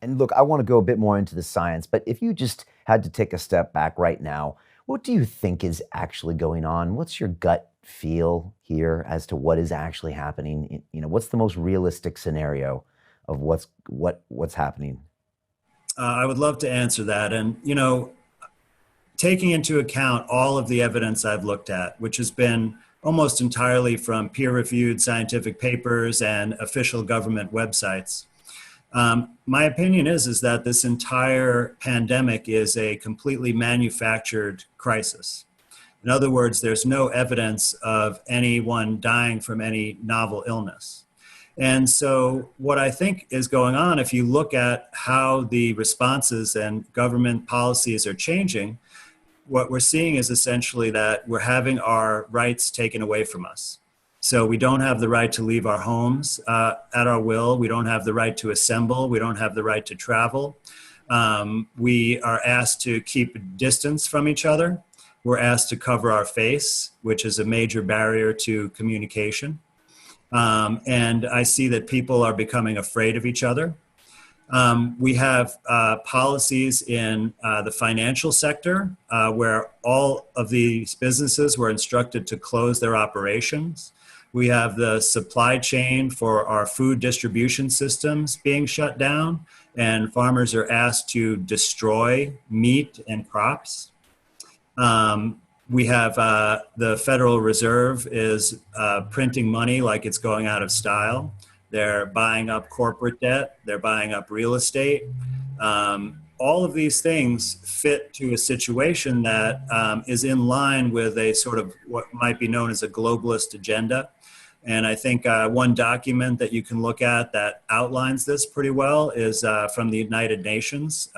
And look, I want to go a bit more into the science, but if you just had to take a step back right now, what do you think is actually going on? What's your gut feel here as to what is actually happening? What's the most realistic scenario of what's happening? I would love to answer that. And, taking into account all of the evidence I've looked at, which has been almost entirely from peer reviewed scientific papers and official government websites, my opinion is that this entire pandemic is a completely manufactured crisis. In other words, there's no evidence of anyone dying from any novel illness. And so, what I think is going on, if you look at how the responses and government policies are changing, what we're seeing is essentially that we're having our rights taken away from us. So we don't have the right to leave our homes at our will. We don't have the right to assemble. We don't have the right to travel. We are asked to keep distance from each other. We're asked to cover our face, which is a major barrier to communication. And I see that people are becoming afraid of each other. We have policies in the financial sector where all of these businesses were instructed to close their operations. We have the supply chain for our food distribution systems being shut down, and farmers are asked to destroy meat and crops. We have the Federal Reserve is printing money like it's going out of style. They're buying up corporate debt. They're buying up real estate. All of these things fit to a situation that is in line with a sort of what might be known as a globalist agenda. And I think one document that you can look at that outlines this pretty well is from the United Nations,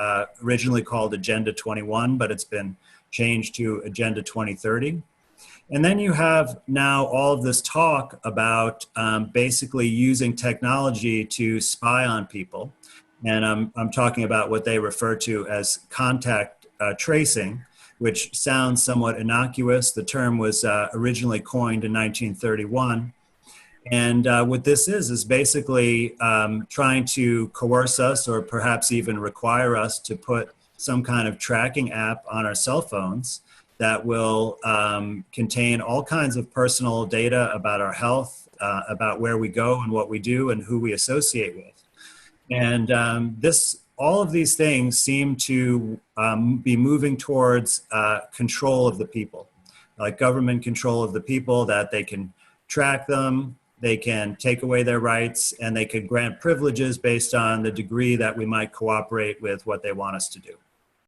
originally called Agenda 21, but it's been changed to Agenda 2030. And then you have now all of this talk about basically using technology to spy on people. And I'm talking about what they refer to as contact tracing, which sounds somewhat innocuous. The term was originally coined in 1931. And what this is basically trying to coerce us or perhaps even require us to put some kind of tracking app on our cell phones that will contain all kinds of personal data about our health, about where we go and what we do and who we associate with. And all of these things seem to be moving towards control of the people, like government control of the people, that they can track them, they can take away their rights, and they can grant privileges based on the degree that we might cooperate with what they want us to do.